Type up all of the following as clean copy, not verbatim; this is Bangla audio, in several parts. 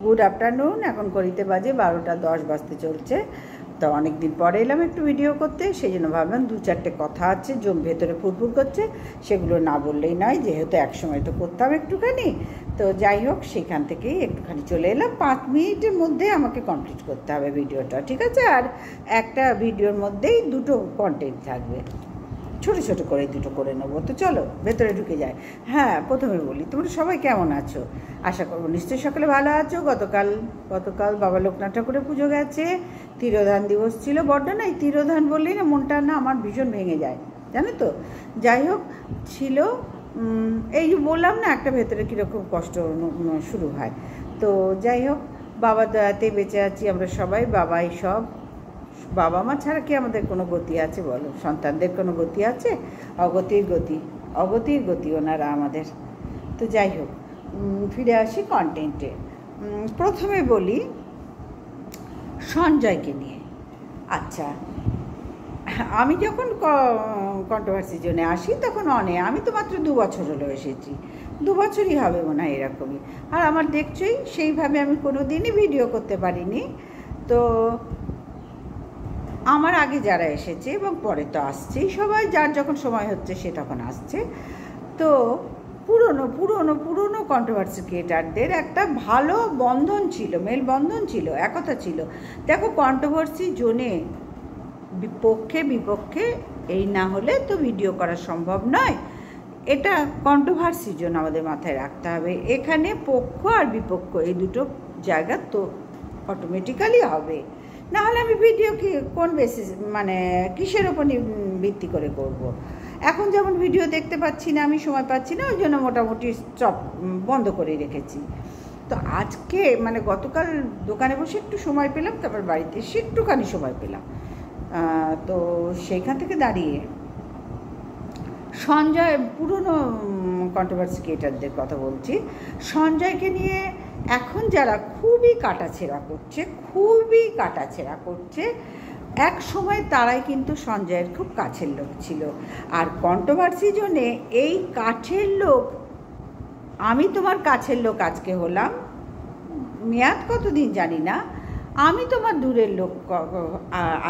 Good afternoon. এখন ঘড়িতে বাজে 12টা 10 বাজতে চলছে। তো অনেক দিন পরে এলাম একটু ভিডিও করতে, সেই জন্য ভাবলাম 2-4টে কথা আছে ভেতরে ফুরফুর করছে, সেগুলো না বললেই নয়, যেহেতু একসময় তো করতাম একটুখানি। তো যাই হোক, সেখান থেকেই একটুখানি চলে এলাম। 5 মিনিটের মধ্যে আমাকে কমপ্লিট করতে হবে ভিডিওটা, ঠিক আছে? আর একটা ভিডিওর মধ্যেই 2টো কন্টেন্ট থাকবে, ছোটো ছোটো করে 2টো করে নেবো। তো চলো ভেতরে ঢুকে যায়। হ্যাঁ, প্রথমে বলি, তোমরা সবাই কেমন আছো? আশা করবো নিশ্চয়ই সকালে ভালো আছো। গতকাল বাবা লোকনাথ ঠাকুরের পুজো গেছে, তিরোধান দিবস ছিল। বড্ড না, এই তিরোধান বললেই না মনটা না আমার ভীষণ ভেঙে যায়, জানো তো। যাই হোক, ছিল এই যে বললাম না, একটা ভেতরে কীরকম কষ্ট শুরু হয়। তো যাই হোক, বাবার দয়াতে বেঁচে আছি আমরা সবাই। বাবাই সব। বাবা মা ছাড়া কি আমাদের কোনো গতি আছে বলো? সন্তানদের কোনো গতি আছে? অগতির গতি ওনারা আমাদের। তো যাই হোক, ফিরে আসি কন্টেন্টে। প্রথমে বলি সঞ্জয়কে নিয়ে। আচ্ছা, আমি যখন কন্ট্রোভার্সি জোনে আসি তখন আমি তো মাত্র 2 বছর হলো এসেছি, 2 বছরই হবে মনে হয় এরকমই। আর আমার দেখছই, সেইভাবে আমি কোনো দিনই ভিডিও করতে পারিনি। তো আমার আগে যারা এসেছে এবং পরে তো আসছেই সবাই, যার যখন সময় হচ্ছে সে তখন আসছে। তো পুরনো কন্ট্রোভার্সি ক্রিয়েটারদের একটা ভালো বন্ধন ছিল, মেল বন্ধন ছিল, একতা ছিল। দেখো, কন্ট্রোভার্সি জোনে পক্ষে বিপক্ষে এই না হলে তো ভিডিও করা সম্ভব নয়। এটা কন্ট্রোভার্সি জোন আমাদের মাথায় রাখতে হবে। এখানে পক্ষ আর বিপক্ষ এই দুটো জায়গা তো অটোমেটিক্যালি হবে, না হলে আমি ভিডিও কোন বেসিস, মানে কিসের ওপর ভিত্তি করে করব। এখন যেমন ভিডিও দেখতে পাচ্ছি না, আমি সময় পাচ্ছি না, ওই জন্য মোটামুটি স্টপ বন্ধ করে রেখেছি। তো আজকে মানে গতকাল দোকানে বসে একটু সময় পেলাম, তারপর বাড়িতে এসে একটুখানি সময় পেলাম। তো সেইখান থেকে দাঁড়িয়ে সঞ্জয়, পুরনো কন্ট্রোভার্সি ক্রিয়েটারদের কথা বলছি, সঞ্জয়কে নিয়ে এখন যারা খুবই কাটাছেঁড়া করছে, এক সময় তারাই কিন্তু সঞ্জয়ের খুব কাছের লোক ছিল। আর কন্ট্রোভার্সি জন্যে এই কাছের লোক, আমি তোমার কাছের লোক আজকে হলাম, মেয়াদ কতদিন জানি না, আমি তোমার দূরের লোক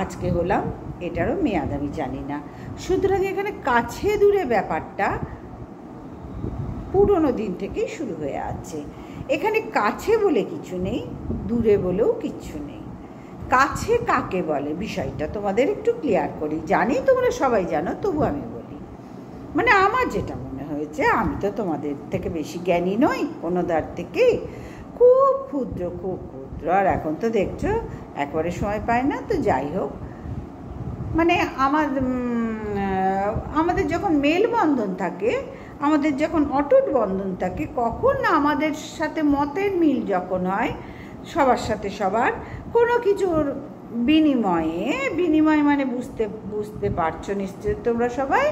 আজকে হলাম, এটারও মেয়াদ আমি জানি না। সুতরাং এখানে কাছে দূরে ব্যাপারটা পুরনো দিন থেকেই শুরু হয়ে আছে। এখানে কাছে বলে কিছু নেই, দূরে বলেও কিছু নেই। কাছে কাকে বলে বিষয়টা তোমাদের একটু ক্লিয়ার করি। জানি তোমরা সবাই জানো, তবু আমি বলি, মানে আমার যেটা মনে হয়েছে। আমি তো তোমাদের থেকে বেশি জ্ঞানী নই, কোনো দ্বার থেকে, খুব ক্ষুদ্র। আর এখন তো দেখছো একবারে সময় পায় না। তো যাই হোক, মানে আমাদের যখন মেলবন্ধন থাকে, আমাদের যখন অটুট বন্ধন থাকে, কখন না আমাদের সাথে মতের মিল যখন হয়, সবার সাথে সবার কোনো কিছুর বিনিময় মানে বুঝতে পারছো নিশ্চয়ই তোমরা সবাই।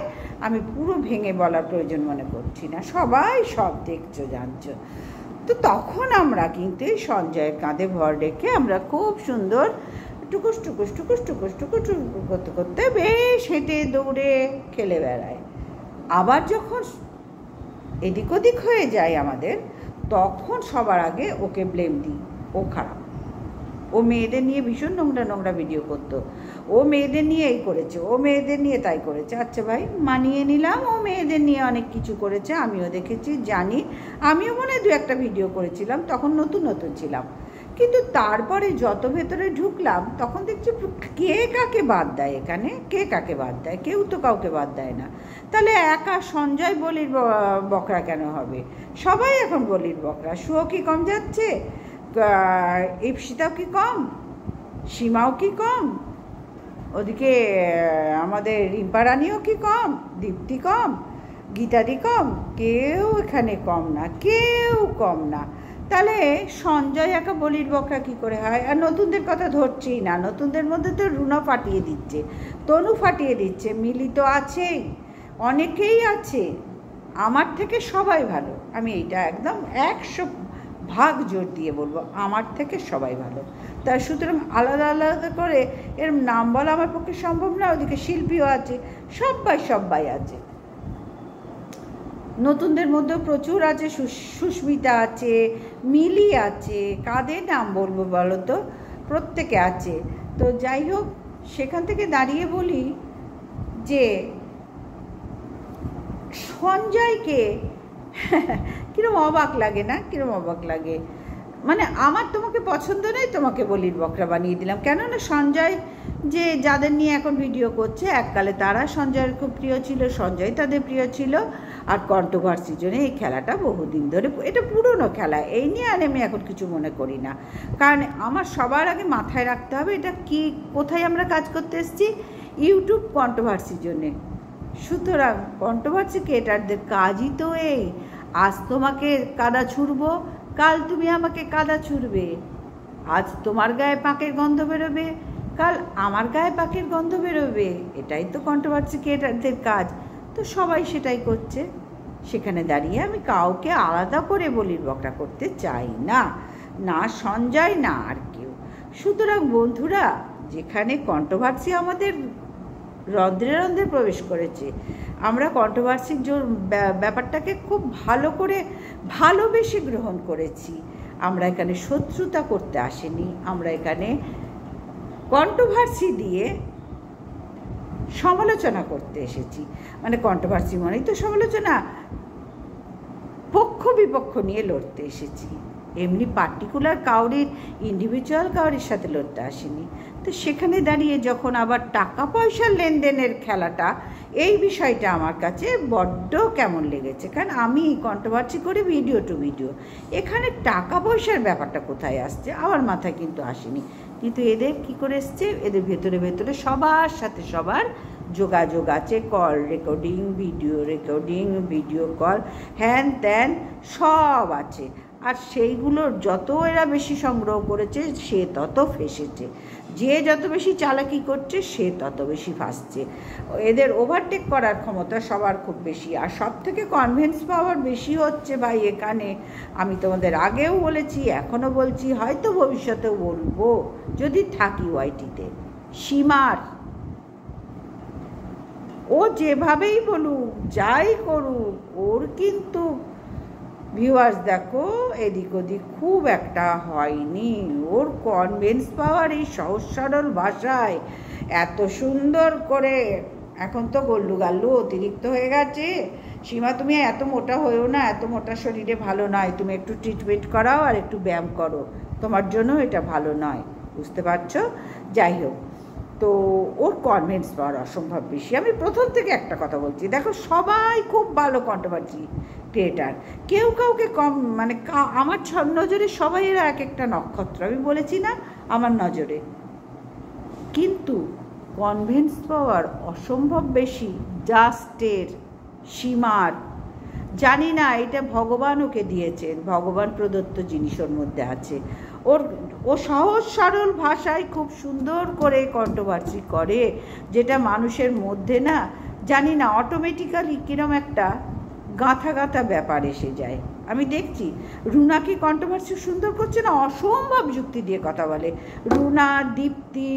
আমি পুরো ভেঙে বলার প্রয়োজন মনে করছি না, সবাই সব দেখছো জানছো। তো তখন আমরা কিন্তু এই সঞ্জয়ের কাঁধে ভর রেখে আমরা খুব সুন্দর টুকুস করতে বেশ হেঁটে দৌড়ে খেলে বেড়াই। আবার যখন এদিক ওদিক হয়ে যায় আমাদের, তখন সবার আগে ওকে ব্লেম দিই, ও খারাপ, ও মেয়েদের নিয়ে ভীষণ নোংরা ভিডিও করতো, ও মেয়েদের নিয়ে এই করেছে, ও মেয়েদের নিয়ে তাই করেছে। আচ্ছা ভাই, মানিয়ে নিলাম, ও মেয়েদের নিয়ে অনেক কিছু করেছে, আমিও দেখেছি, জানি। আমিও মনে হয় 2-1টা ভিডিও করেছিলাম, তখন নতুন ছিলাম। কিন্তু তারপরে যত ভেতরে ঢুকলাম, তখন দেখছি কে কাকে বাদ দেয়, এখানে কে কাকে বাদ দেয়? কেউ তো কাউকে বাদ দেয় না। তাহলে একা সঞ্জয় বলির বকরা কেন হবে? সবাই এখন বলির বকরা। শুও কি কম যাচ্ছে? ইপসিতাও কি কম? সীমাও কি কম? ওদিকে আমাদের রিম্পা রানীও কি কম? দীপ্তি কম? গীতাদি কম? কেউ এখানে কম না, কেউ কম না। তাহলে সঞ্জয় একা বলির বকরা কী করে হয়? আর নতুনদের কথা ধরছেই না, নতুনদের মধ্যে তো রুনা ফাটিয়ে দিচ্ছে, তনু ফাটিয়ে দিচ্ছে, মিলি তো আছেই, অনেকেই আছে। আমার থেকে সবাই ভালো, আমি এইটা একদম 100% জোর দিয়ে বলবো, আমার থেকে সবাই ভালো। তার সুতরাং আলাদা করে এর নাম বলা আমার পক্ষে সম্ভব না। ওদিকে শিল্পীও আছে, সবাই আছে। নতুনদের মধ্যেও প্রচুর আছে, সুস্মিতা আছে, মিলি আছে, কাদের নাম বলবো বলো তো, প্রত্যেকে আছে। তো যাই হোক, সেখান থেকে দাঁড়িয়ে বলি যে সঞ্জয়কে কিরম অবাক লাগে না, কিরম অবাক লাগে, মানে আমার তোমাকে পছন্দ নেই, তোমাকে বলির বকরা বানিয়ে দিলাম। কেননা সঞ্জয় যে যাদের নিয়ে এখন ভিডিও করছে, এককালে তারা সঞ্জয়ের খুব প্রিয় ছিল, সঞ্জয় তাদের প্রিয় ছিল। আর কন্ট্রোভার্সির জন্য এই খেলাটা বহুদিন ধরে, এটা পুরনো খেলা, এই নিয়ে আর আমি এখন কিছু মনে করি না। কারণ আমার সবার আগে মাথায় রাখতে হবে এটা কি, কোথায় আমরা কাজ করতে এসেছি, ইউটিউব কন্ট্রোভার্সির জন্যে। সুতরাং কন্ট্রোভার্সি ক্রিয়েটারদের কাজই তো এই, আজ তোমাকে কাদা ছুড়বো, কাল তুমি আমাকে কাদা ছুড়বে, আজ তোমার গায়ে পাকের গন্ধ বেরোবে, কাল আমার গায়ে পাকের গন্ধ বেরোবে। এটাই তো কন্ট্রোভার্সি ক্রিয়েটারদের কাজ। তো সবাই সেটাই করছে। সেখানে দাঁড়িয়ে আমি কাউকে আলাদা করে বলির বকরা করতে চাই না, না সঞ্জয় না আর কেউ। সুতরাং বন্ধুরা, যেখানে কন্ট্রোভার্সি আমাদের রন্ধ্রে রন্ধ্রে প্রবেশ করেছে, আমরা কন্ট্রোভার্সির ব্যাপারটাকে খুব ভালো করে ভালোবেসে গ্রহণ করেছি। আমরা এখানে শত্রুতা করতে আসিনি, আমরা এখানে কন্ট্রোভার্সি দিয়ে সমালোচনা করতে এসেছি। মানে কন্ট্রোভার্সি মানেই তো সমালোচনা, পক্ষ বিপক্ষ নিয়ে লড়তে এসেছি, এমনি পার্টিকুলার কাউরির, ইন্ডিভিজুয়াল কাউরির সাথে লড়তে আসেনি। তো সেখানে দাঁড়িয়ে যখন আবার টাকা পয়সার লেনদেনের খেলাটা, এই বিষয়টা আমার কাছে বড্ড কেমন লেগেছে। কারণ আমি কন্ট্রোভার্সি করি ভিডিও টু ভিডিও, এখানে টাকা পয়সার ব্যাপারটা কোথায় আসছে আমার মাথায় কিন্তু আসেনি। কিন্তু এদের কী করে এসছে, এদের ভেতরে ভেতরে সবার সাথে সবার যোগাযোগ আছে, call recording, video recording, video call, হ্যান ত্যান সব আছে। আর সেইগুলোর যত এরা বেশি সংগ্রহ করেছে, সে তত ফেসেছে। যে যত বেশি চালাকি করছে, সে তত বেশি ফাঁসছে। এদের ওভারটেক করার ক্ষমতা সবার খুব বেশি। আর সব থেকে কনভিন্স পাওয়ার বেশি হচ্ছে ভাই এখানে, আমি তোমাদের আগেও বলেছি, এখনও বলছি, হয়তো ভবিষ্যতেও বলবো যদি থাকি ওয়াইটিতে, সীমার। ও যেভাবেই বলুক, যাই করুক, ওর কিন্তু ভিউয়ার্স দেখো এদিক ওদিক খুব একটা হয়নি। ওর কনভিন্স পাওয়ার এই সহজ সরল ভাষায় এত সুন্দর করে, এখন তো গল্লু গাল্লু অতিরিক্ত হয়ে গেছে। সীমা তুমি এত মোটা হয়েও না, এত মোটা শরীরে ভালো নয়, তুমি একটু ট্রিটমেন্ট করাও আর একটু ব্যায়াম করো, তোমার জন্য এটা ভালো নয়, বুঝতে পারছো? যাই হোক, তো ওর কনভিন্স পাওয়ার অসম্ভব বেশি। আমি প্রথম থেকে একটা কথা বলছি, দেখো সবাই খুব ভালো কন্ট্রোভার্সি ক্রিয়েটার, কেউ কাউকে কম, মানে আমার নজরে সবাই এরা এক একটা নক্ষত্র, আমি বলেছি না আমার নজরে। কিন্তু কনভিন্স পাওয়ার অসম্ভব বেশি জাস্টের, সীমার। জানি না এটা ভগবান ওকে দিয়েছেন, ভগবান প্রদত্ত জিনিস ওর মধ্যে আছে। ও সহজ সরল ভাষায় খুব সুন্দর করে কন্ট্রোভার্সি করে, যেটা মানুষের মধ্যে না, জানি না অটোমেটিক্যালি কিরম একটা গাঁথা গাঁথা ব্যাপার এসে যায়। আমি দেখছি রুনা কি কন্ট্রোভার্সি সুন্দর করছে না, অসম্ভব যুক্তি দিয়ে কথা বলে। রুনা, দীপ্তি,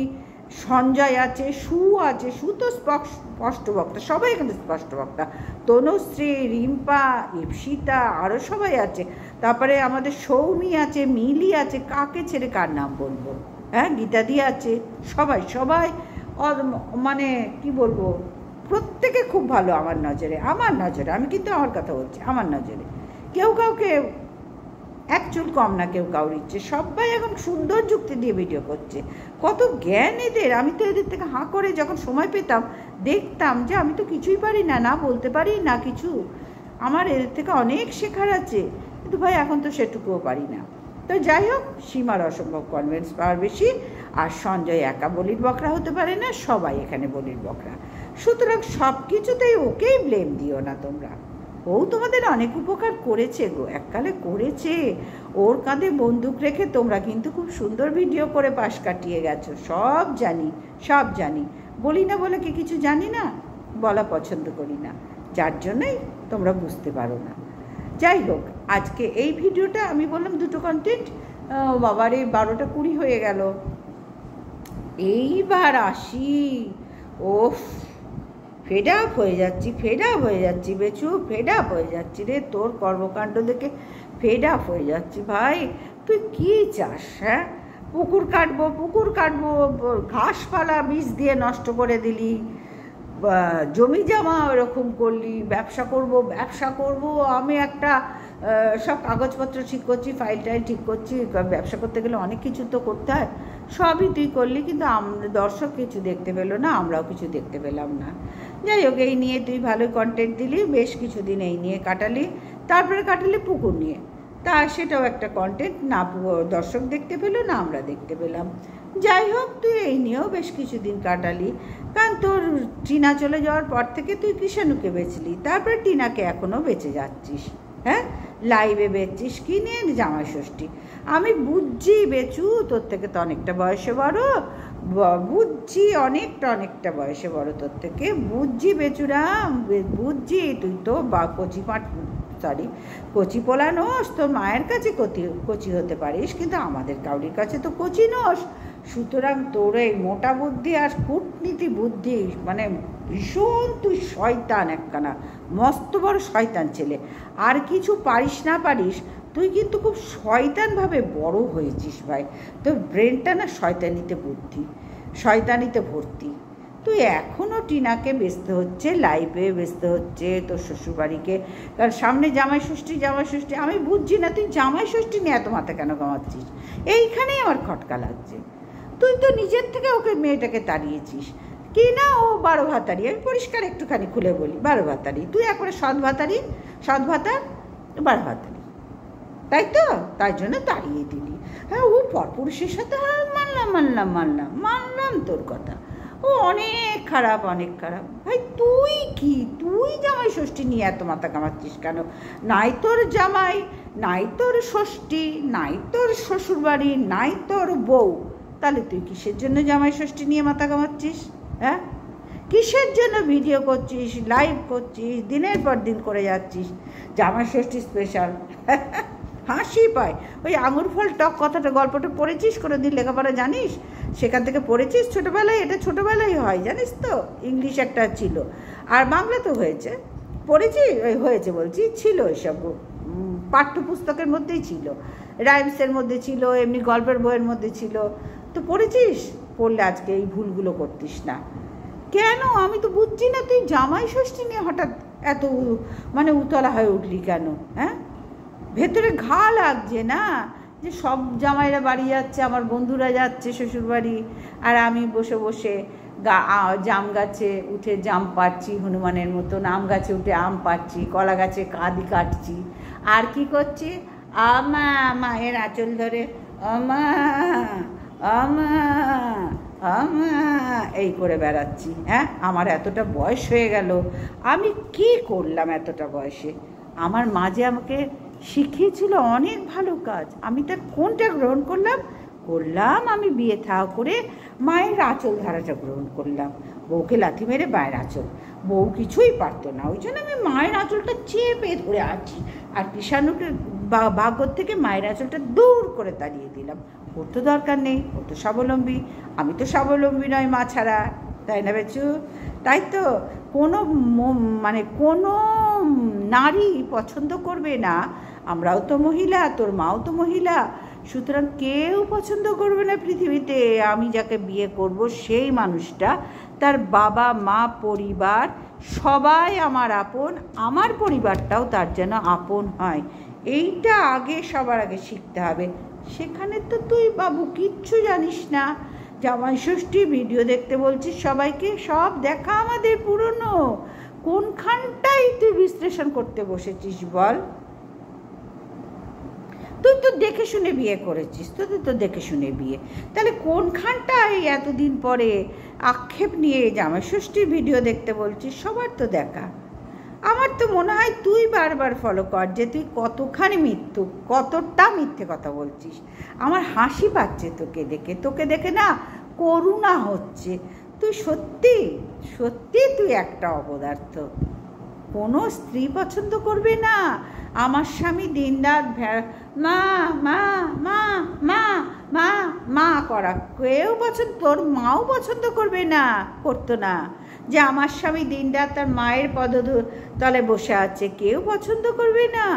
সঞ্জয় আছে, সু আছে, সু তো স্পষ্ট বক্তা, সবাই এখানে স্পষ্ট বক্তা, তনুশ্রী, রিম্পা, ইপসিতা, আরও সবাই আছে। তারপরে আমাদের সৌমি আছে, মিলি আছে, কাকে ছেড়ে কার নাম বলবো, হ্যাঁ, গীতাদি আছে, সবাই সবাই মানে কি বলবো, প্রত্যেকে খুব ভালো আমার নজরে, আমি কিন্তু আমার কথা বলছি, আমার নজরে কেউ কাউকে এক চুল কম না কেউ কাউর ইচ্ছে, সবাই এখন সুন্দর যুক্তি দিয়ে ভিডিও করছে। কত জ্ঞান এদের! আমি তো এদের থেকে হাঁ করে যখন সময় পেতাম দেখতাম যে আমি তো কিছুই পারি না, না বলতে পারি না কিছু, আমার এদের থেকে অনেক শেখার আছে, কিন্তু ভাই এখন তো সেটুকুও পারি না। তো যাই হোক, সীমার অসম্ভব কনভিন্স পাওয়ার বেশি, আর সঞ্জয় একা বলির বকরা হতে পারে না, সবাই এখানে বলির বকরা। সুতরাং সব কিছুতেই ওকেই ব্লেম দিও না তোমরা। ও তোমাদের অনেক উপকার করেছে গো, এককালে করেছে। ওর কাঁধে বন্দুক রেখে তোমরা কিন্তু খুব সুন্দর ভিডিও করে পাশ কাটিয়ে গেছো, সব জানি, সব জানি। বলি না বলে কি কিছু জানি না, বলা পছন্দ করি না, যার জন্যই তোমরা বুঝতে পারো না। যাই হোক, আজকে এই ভিডিওটা আমি বললাম দুটো কন্টেন্ট, বাবারে 12টা 20 হয়ে গেল। এইবার আসি, ওফ ফেড আপ হয়ে যাচ্ছি বেচু, ফেড আপ হয়ে যাচ্ছি রে, তোর কর্মকাণ্ড দেখে ফেড আপ হয়ে যাচ্ছি ভাই। তুই কী চাস? হ্যাঁ, পুকুর কাটবো, ঘাসপালা বীজ দিয়ে নষ্ট করে দিলি, জমি জমা ওরকম করলি, ব্যবসা করব। আমি একটা সব কাগজপত্র ঠিক করছি, ফাইল টাইল ঠিক করছি। ব্যবসা করতে গেলে অনেক কিছু তো করতে হয়, সবই তুই করলি, কিন্তু দর্শক কিছু দেখতে পেলো না, আমরাও কিছু দেখতে পেলাম না। যাই হোক, এই নিয়ে তুই ভালোই কন্টেন্ট দিলি, বেশ কিছুদিন এই নিয়ে কাটালি, তারপরে কাটালি পুকুর নিয়ে। তা সেটাও একটা কন্টেন্ট, না দর্শক দেখতে পেলো না আমরা দেখতে পেলাম। যাই হোক, তুই এই নিয়েও বেশ কিছুদিন কাটালি, কারণ তোর টিনা চলে যাওয়ার পর থেকে তুই কৃষাণুকে বেচলি, তারপরে টিনাকে এখনও বেঁচে যাচ্ছিস। হ্যাঁ, লাইভে বেচছিস কি নিয়ে? জামাই ষষ্ঠী। আমি বুঝছি বেচু, তোর থেকে তো অনেকটা বয়সে বড়, বুঝছি অনেকটা বয়সে বড় তোর থেকে, বুঝছি বেচুরাম, বুঝছি। তুই তো কচি পোলা নোস, তোর মায়ের কাছে কচি হতে পারিস, কিন্তু আমাদের কাউরির কাছে তো কচি নোস। সুতরাং তোর এই মোটা বুদ্ধি আর কূটনীতি বুদ্ধি, মানে ভীষণ তুই শয়তান একখানা, মস্ত বড় শয়তান ছেলে। আর কিছু পারিস না পারিস, তুই কিন্তু খুব শয়তানভাবে বড় হয়েছিস ভাই। তোর ব্রেনটা না শয়তানিতে ভর্তি। তুই এখনও টিনাকে বেচতে হচ্ছে, লাইভে বেচতে হচ্ছে তোর শ্বশুরবাড়িকে, কারণ সামনে জামাই ষষ্ঠী। আমি বুঝছি না তুই জামাই ষষ্ঠী নিয়ে এত মাথা কেন কামাচ্ছিস, এইখানেই আমার খটকা লাগছে। তুই তো নিজের থেকে ওকে মেয়েটাকে তাড়িয়েছিস কি না, ও 12 ভাতারি। আমি পরিষ্কার একটুখানি খুলে বলি, 12 ভাতারি। তুই একবারে সৎ ভাতার 12 ভাতারি, তাই তো? তাই জন্য তাড়িয়ে দিলি। হ্যাঁ, ও পরপুরুষের সাথে মানলাম তোর কথা, ও অনেক খারাপ ভাই। তুই জামাই ষষ্ঠী নিয়ে এত মাথা কামাচ্ছিস কেন? নাই তোর জামাই, নাই তোর ষষ্ঠী, নাই তোর শ্বশুরবাড়ি, নাই তোর বউ, তাহলে তুই কিসের জন্য জামাই ষষ্ঠী নিয়ে মাথা কামাচ্ছিস? হ্যাঁ, কিসের জন্য ভিডিও করছিস, লাইভ করছিস, দিনের পর দিন করে যাচ্ছিস জামাই ষষ্ঠী স্পেশাল? হাসি পায়। ওই আঙুর ফল টক কথাটা, গল্পটা পড়েছিস কোনো দিন? লেখাপড়া জানিস? সেখান থেকে পড়েছিস ছোটোবেলায়? এটা ছোটোবেলায় হয় জানিস তো, ইংলিশ একটা ছিল, আর বাংলা তো হয়েছে বলছি, ছিল এসব পাঠ্যপুস্তকের মধ্যেই ছিল, রাইমসের মধ্যে ছিল, এমনি গল্পের বইয়ের মধ্যে ছিল। তো পড়েছিস? পড়লে আজকে এই ভুলগুলো করতিস না কেন? আমি তো বুঝছি না তুই জামাই ষষ্ঠী নিয়ে হঠাৎ এত উতলা হয়ে উঠলি কেন? হ্যাঁ, ভেতরে ঘা লাগছে না যে সব জামাইরা বাড়ি যাচ্ছে, আমার বন্ধুরা যাচ্ছে শ্বশুরবাড়ি, আর আমি বসে জাম গাছে উঠে জাম পাড়ছি, হনুমানের মতন আম গাছে উঠে আম পাড়ছি, কলা গাছে কাঁদি কাটছি, আর কি করছি? মায়ের আঁচল ধরে এই করে বেড়াচ্ছি। হ্যাঁ, আমার এতটা বয়স হয়ে গেল, আমি কি করলাম এতটা বয়সে? আমার মা যে আমাকে শিখিয়েছিল অনেক ভালো কাজ, আমি তার কোনটা গ্রহণ করলাম? আমি বিয়ে থা করে মায়ের আঁচল ধারাটা গ্রহণ করলাম। বউকে লাথি মেরে মায়ের আঁচল, বউ কিছুই পারতো না, ওই জন্য আমি মায়ের আঁচলটা চেপে ধরে আছি, আর কৃষাণুকে ভাগ্যর থেকে মায়ের আঁচলটা দূর করে তাড়িয়ে দিলাম। ওর তো দরকার নেই, ও তো স্বাবলম্বী, আমি তো স্বাবলম্বী নয় মা ছাড়া, তাই না বেচু? তাই তো কোনো নারী পছন্দ করবে না, আমরাও তো মহিলা, তোর মাও তো মহিলা, সুতরাং কেউ পছন্দ করবে না পৃথিবীতে আমি যাকে বিয়ে করব সেই মানুষটা, তার বাবা মা পরিবার সবাই আমার আপন, আমার পরিবারটাও তার যেন আপন হয়, এইটা সবার আগে শিখতে হবে। সেখানে তো তুই বাবু কিচ্ছু জানিস না। জামাই ষষ্ঠী ভিডিও দেখতে বলছিস সবাইকে, সব দেখা আমাদের পুরনো, কোনখানটাই তুই বিশ্লেষণ করতে বসেছিস বল? তুই তো দেখে শুনে বিয়ে করেছিস, তোদের তো দেখে শুনে বিয়ে, তাহলে কোনখানটায় এতদিন পরে আক্ষেপ নিয়ে জামাই ষষ্ঠীর ভিডিও দেখতে বলছিস? সবার তো দেখা। আমার তো মনে হয় তুই বারবার ফলো কর যে তুই কতটা মিথ্যে কথা বলছিস। আমার হাসি পাচ্ছে তোকে দেখে না, করুণা হচ্ছে। তুই সত্যি তুই একটা অপদার্থ। কোনো স্ত্রী পছন্দ করবে না আমার স্বামী দিনরাত মা মা মা মা মা মা করা, কেউ তোর মাও পছন্দ করবে না, করতো না। যে আমার স্বামী দিনরাত তার মায়ের পদতলে বসে আছে, কেউ পছন্দ করবে না।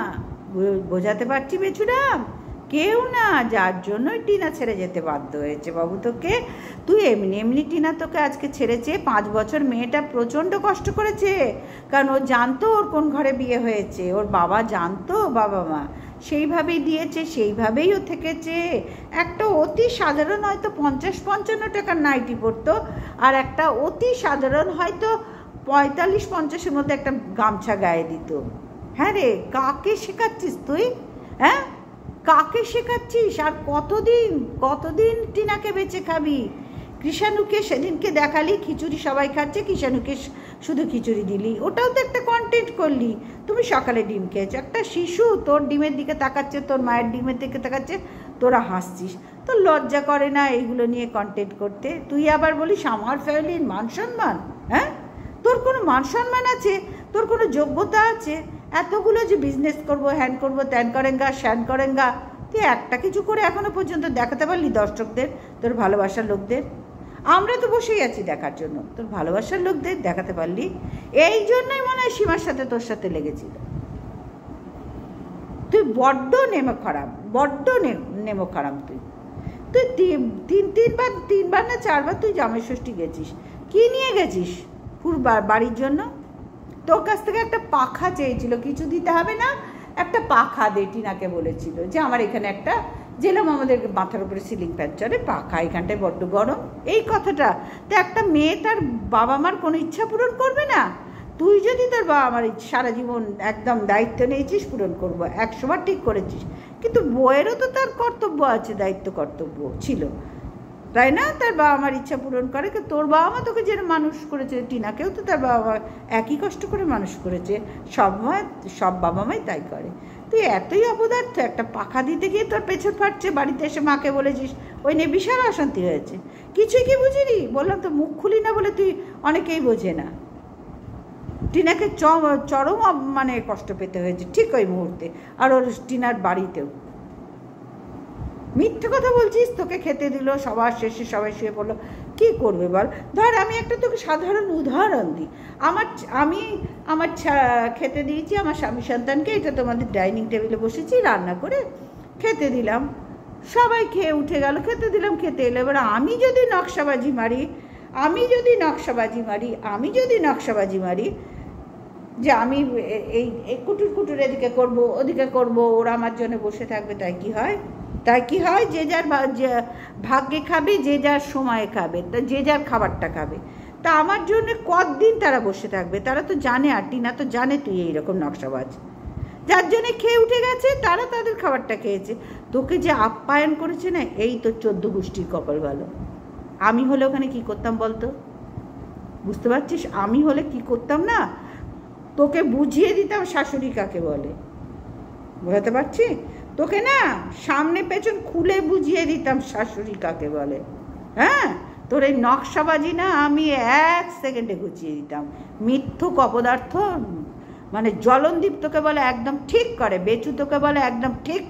বোঝাতে পারছি বেচুরাম? কেউ না। যার জন্যই টিনা ছেড়ে যেতে বাধ্য হয়েছে বাবু তোকে। তুই এমনি এমনি টিনা তোকে আজকে ছেড়েছে। 5 বছর মেয়েটা প্রচণ্ড কষ্ট করেছে, কারণ ও জানতো ওর কোন ঘরে বিয়ে হয়েছে, ওর বাবা জানতো, বাবা মা সেইভাবেই দিয়েছে, সেইভাবেই ও থেকেছে। একটা অতি সাধারণ হয়তো 50-55 টাকার নাইটি পরতো, আর একটা অতি সাধারণ হয়তো 45-50-এর মধ্যে একটা গামছা গায়ে দিত। হ্যাঁ রে, কাকে শেখাচ্ছিস তুই? হ্যাঁ, কাকে শেখাচ্ছিস? আর কতদিন টিনাকে বেঁচে খাবি? কৃষাণুকে সেদিনকে দেখালি খিচুড়ি সবাই খাচ্ছে, কৃষাণুকে শুধু খিচুড়ি দিলি, ওটাও তো একটা কন্টেন্ট করলি। তুমি সকালে ডিম খেয়েছো, একটা শিশু তোর ডিমের দিকে তাকাচ্ছে, তোর মায়ের ডিমের দিকে তাকাচ্ছে, তোরা হাসছিস। তোর লজ্জা করে না এইগুলো নিয়ে কন্টেন্ট করতে? তুই আবার বলিস আমার ফ্যামিলির মান সম্মান? হ্যাঁ, তোর কোনো মান সম্মান আছে? তোর কোনো যোগ্যতা আছে? এতগুলো যে বিজনেস করবো, হ্যান করবো, ত্যান করেঙ্গা, শ্যান করেঙ্গা, তুই একটা কিছু করে এখনো পর্যন্ত দেখাতে পারলি দর্শকদের, তোর ভালোবাসার লোকদের? আমরা তো বসেই আছি দেখার জন্য, তোর ভালোবাসার লোকদের দেখাতে পারলি? এই জন্যই মনে হয় সীমার সাথে তোর সাথে লেগেছিল। তুই বড্ড নেমো খারাপ, বড্ড নেমো খারাপ। তুই তিনবার না 4বার তুই জামাই ষষ্ঠী গেছিস। কি নিয়ে গেছিস? পুরো বাড়ির জন্য তোর কাছ থেকে একটা পাখা চেয়েছিল, কিছু দিতে হবে না, একটা পাখা দে। টিনাকে বলেছিল যে আমার এখানে একটা, যেলাম আমাদের মাথার উপরে সিলিং ফ্যান চলে, পাখা, এখানটায় বড্ড গরম, এই কথাটা। তো একটা মেয়ে তার বাবা মার কোনো ইচ্ছা পূরণ করবে না? তুই যদি তোর বাবা মার সারা জীবন একদম দায়িত্ব নিয়েছিস, পূরণ করবো 100 বার ঠিক করেছিস, কিন্তু বউয়েরও তো তার কর্তব্য আছে, দায়িত্ব কর্তব্য ছিল, তাই না? তার বাবা মার ইচ্ছা পূরণ করে। তোর বাবা মা তোকে যেন মানুষ করেছে, টিনাকেও তো তার বাবা মা একই কষ্ট করে মানুষ করেছে। সব বাবা মাই তাই করে। তুই এতই অপদার্থ, একটা পাখা দিতে গিয়ে তোর পেছন ফাটছে, বাড়িতে এসে মাকে বলেছিস, ওই নিয়ে বিশাল অশান্তি হয়েছে। কিছুই কি বুঝিনি? বললাম তো মুখ খুলি না বলে তুই অনেকেই বোঝে না। টিনাকে চরম মানে কষ্ট পেতে হয়েছে ঠিক ওই মুহূর্তে, আর ওর টিনার বাড়িতেও। মিথ্যে কথা বলছিস। তোকে খেতে দিল, সবার শেষে সবাই শুয়ে পড়লো, কী করবে বল? ধর আমি একটা তোকে সাধারণ উদাহরণ দিই। আমি আমার খেতে দিয়েছি আমার স্বামী সন্তানকে, এটা তোমাদের ডাইনিং টেবিলে বসেছি, রান্না করে খেতে দিলাম, সবাই খেয়ে উঠে গেল, খেতে দিলাম, খেতে এলো। এবার আমি যদি নকশাবাজি মারি যে আমি এই কুটুর এদিকে করবো, ওদিকে করবো, ওরা আমার জন্য বসে থাকবে, তাই কি হয়? যে যার ভাগ্যে খাবে, যে যার সময়ে খাবে, যে যার খাবারটা খাবে। তা আমার জন্য কতদিন তারা বসে থাকবে? তারা তো জানে, আর টিনা তো জানে তুই এইরকম নকশাবাজ। যার জন্যে খেয়ে উঠে গেছে, তারা তাদের খাবারটা খেয়েছে। তোকে যে আপ্যায়ন করেছে না, এই তো 14 গোষ্ঠীর কপাল ভালো। আমি হলে ওখানে কি করতাম বলতো? বুঝতে পারছিস? আমি হলে কি করতাম না, তোকে বুঝিয়ে দিতাম শাশুড়ি কাকে বলে। বোঝাতে পারছি? তোকে না সামনে পেছন খুলে বুঝিয়ে দিতাম শাশুড়ি কাকে বলে। হ্যাঁ, তোর এই নকশাবাজি না আমি 1 সেকেন্ডে গুছিয়ে দিতাম। মিথ্যুক অপদার্থ, মানে জলনদীপ তোকে বলে একদম ঠিক করে, বেচু তোকে বলে একদম ঠিক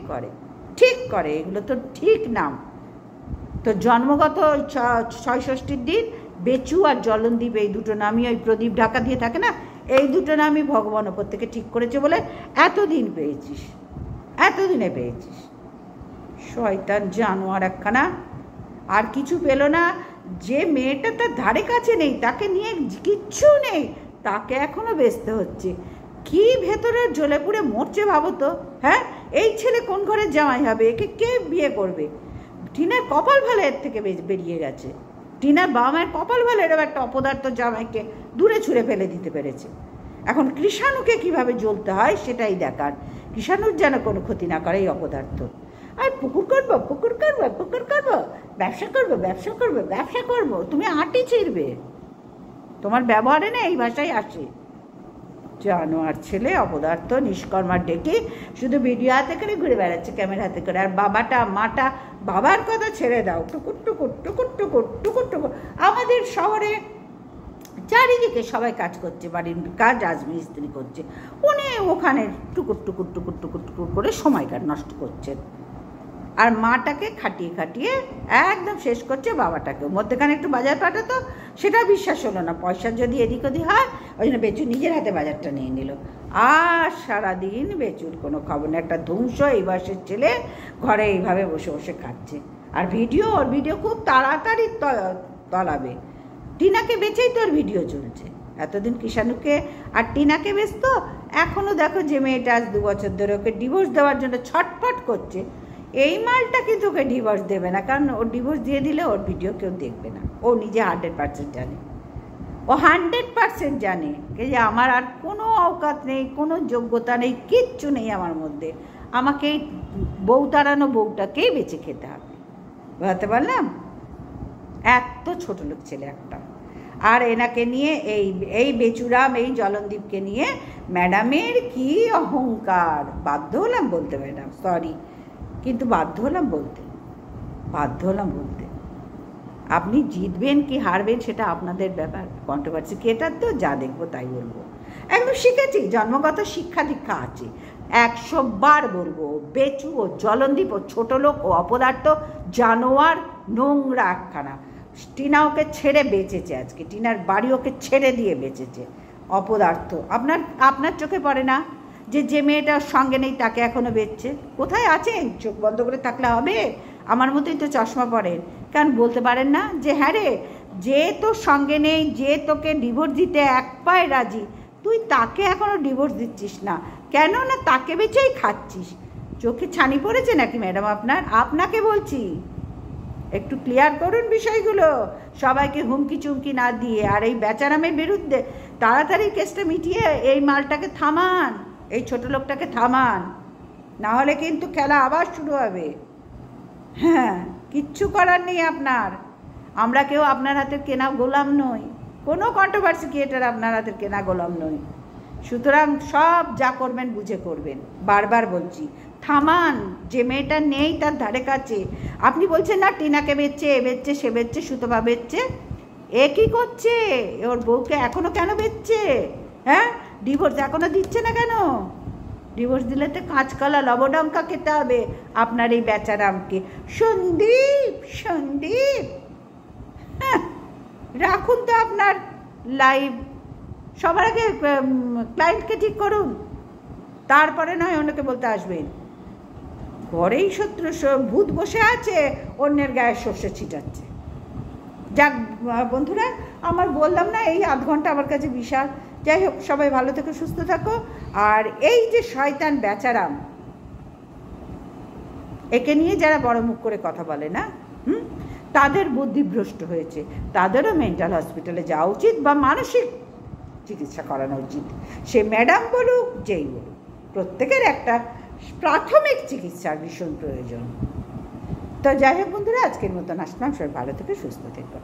করে, এগুলো তো ঠিক নাম। তোর জন্মগত ৬৬র দিন বেচু আর জলনদীপ, এই দুটো নামই, ওই প্রদীপ ঢাকা দিয়ে থাকে না, এই দুটো নামই ভগবান ওপর থেকে ঠিক করেছে বলে এতদিনে পেয়েছিস। শয়তান জানোয়ার একখানা, আর কিছু পেল না। যে মেয়েটা তার ধারে কাছে নেই, তাকে নিয়ে কিচ্ছু নেই, তাকে এখনো বেচতে হচ্ছে। কি ভেতরে জ্বলে পুড়ে মরছে ভাবো তো। হ্যাঁ, এই ছেলে কোন ঘরের জামাই হবে? একে কে বিয়ে করবে? টিনার কপাল ভালো এর থেকে বেরিয়ে গেছে। টিনার বাবা মায়ের কপাল ভালো এরকম একটা অপদার্থ জামাইকে দূরে ছুঁড়ে ফেলে দিতে পেরেছে। এখন কৃষাণুকে কিভাবে জ্বলতে হয় সেটাই দেখার। কৃষাণুর যেন কোনো ক্ষতি না করে এই অপদার্থ। আর পুকুর করবো, ব্যবসা করবো, তুমি আটি ছিড়বে। তোমার ব্যবহারে না এই ভাষাই আসে। জানোয়ার ছেলে, অপদার্থ, নিষ্কর্মার ডেকে শুধু ভিডিও হাতে করে ঘুরে বেড়াচ্ছে, ক্যামেরা হাতে করে। আর মাটা বাবার কথা ছেড়ে দাও, টুকুর। আমাদের শহরে চারিদিকে সবাই কাজ করছে, বাড়ির কাজ রাজমিস্ত্রি করছে, উনি ওখানে টুকুর করে সময় নষ্ট করছেন। আর মাটাকে খাটিয়ে খাটিয়ে একদম শেষ করছে বাবাটাকেও। মধ্যেখানে একটু বাজার পাঠাতো, সেটা বিশ্বাস হলো না, পয়সা যদি এদিক ওদিক হয়, ওই জন্য বেচু নিজের হাতে বাজারটা নিয়ে নিল। আর সারাদিন বেচুর কোনো খবর নেই। একটা ধ্বংস এই বয়সের ছেলে ঘরে এইভাবে বসে বসে খাচ্ছে। আর ওর ভিডিও খুব তাড়াতাড়ি তলাবে। টিনাকে বেচেই তোর ভিডিও চলছে। এতদিন কিষাণুকে আর টিনাকে বেচতো, এখনও দেখো যে মেয়েটা আজ 2 বছর ধরে ওকে ডিভোর্স দেওয়ার জন্য ছটফট করছে। এই মালটা কিন্তু ওকে ডিভোর্স দেবে না, কারণ ওর ডিভোর্স দিয়ে দিলে ওর ভিডিও কেউ দেখবে না। ও নিজে 100% জানে, ও 100% জানে যে আমার আর কোনো অওকাত নেই, কোনো যোগ্যতা নেই, কিচ্ছু নেই আমার মধ্যে, আমাকে এই বউ তাড়ানো বউটাকেই বেঁচে খেতে হবে। বুঝতে পারলাম? এত ছোট লোক ছেলে একটা। আর এনাকে নিয়ে এই বেচুরাম, এই জলনদীপকে নিয়ে ম্যাডামের কি অহংকার। বাধ্য হলাম বলতে, ম্যাডাম সরি, কিন্তু বাধ্য হলাম বলতে। আপনি জিতবেন কি হারবেন সেটা আপনাদের ব্যাপার, কন্ট্রোভার্সি ক্রিয়েটার তো, যা দেখবো তাই বলবো। একদম শিখেছি, জন্মগত শিক্ষা দীক্ষা আছে। 100 বার বলবো, বেচু ও জলনদীপ ও ছোটো লোক ও অপদার্থ, জানোয়ার, নোংরা একখানা। টিনা ওকে ছেড়ে বেঁচেছে, আজকে টিনার বাড়ি ওকে ছেড়ে দিয়ে বেঁচেছে। অপদার্থ। আপনার চোখে পড়ে না যে মেয়েটার সঙ্গে নেই তাকে এখনো বেচছে? কোথায় আছেন? চোখ বন্ধ করে থাকলে হবে? আমার মতোই তো চশমা পরেন, কেন বলতে পারেন না যে হ্যাঁ রে, যে তোর সঙ্গে নেই, যে তোকে ডিভোর্স দিতে এক পায়ে রাজি, তুই তাকে এখনো ডিভোর্স দিচ্ছিস না কেন? না তাকে বেচেই খাচ্ছিস। চোখে ছানি পড়েছে নাকি ম্যাডাম আপনাকে বলছি, একটু ক্লিয়ার করুন বিষয়গুলো, সবাইকে হুমকি চুমকি না দিয়ে। আর এই বেচারামের বিরুদ্ধে তাড়াতাড়ি কেসটা মিটিয়ে এই মালটাকে থামান, এই ছোট লোকটাকে থামান, না হলে কিন্তু খেলা আবার শুরু হবে। হ্যাঁ, কিচ্ছু করার নেই আপনার। আমরা কেউ আপনার হাতের কেনা গোলাম নই, কোনো কন্ট্রোভার্সি ক্রিয়েটার আপনার হাতের কেনা গোলাম নই। সুতরাং সব যা করবেন বুঝে করবেন। বারবার বলছি, থামান। যে মেয়েটা নেই তার ধারে কাছে। আপনি বলছেন না টিনাকে বেচছে, এ বেচছে, সে বেচছে, সুতপা বেচছে, এ কী করছে? ওর বউকে এখনও কেন বেচছে? হ্যাঁ, ডিভোর্স এখনও দিচ্ছে না কেন? ডিভোর্স দিলে তো কাঁচকলা লবডঙ্কা খেতে হবে আপনার এই বেচারামকে। সন্দীপ, হ্যাঁ, রাখুন তো আপনার লাইভ। সবার আগে ক্লায়েন্টকে ঠিক করুন, তারপরে নয় অন্যকে বলতে আসবেন। ঘরেই শত্রু ভূত বসে আছে, অন্যের গায়ে সর্ষে ছিটাচ্ছে। যাক বন্ধুরা, আমার বললাম না এই আধ ঘন্টা আমার কাছে বিশাল। যাই হোক, সবাই ভালো থেকো, সুস্থ থাকো। আর এই যে শয়তান বেচারাম, একে নিয়ে যারা বড় মুখ করে কথা বলে না, তাদের বুদ্ধিভ্রষ্ট হয়েছে, তাদেরও মেন্টাল হসপিটালে যাওয়া উচিত বা মানসিক চিকিৎসা করানো উচিত। সে ম্যাডাম বলুক, যেই বলুক, প্রত্যেকের একটা প্রাথমিক চিকিৎসার ভীষণ প্রয়োজন। তো যাই হোক বন্ধুরা, আজকের মতন আসলাম। সবাই ভালো থেকে সুস্থ থেকো।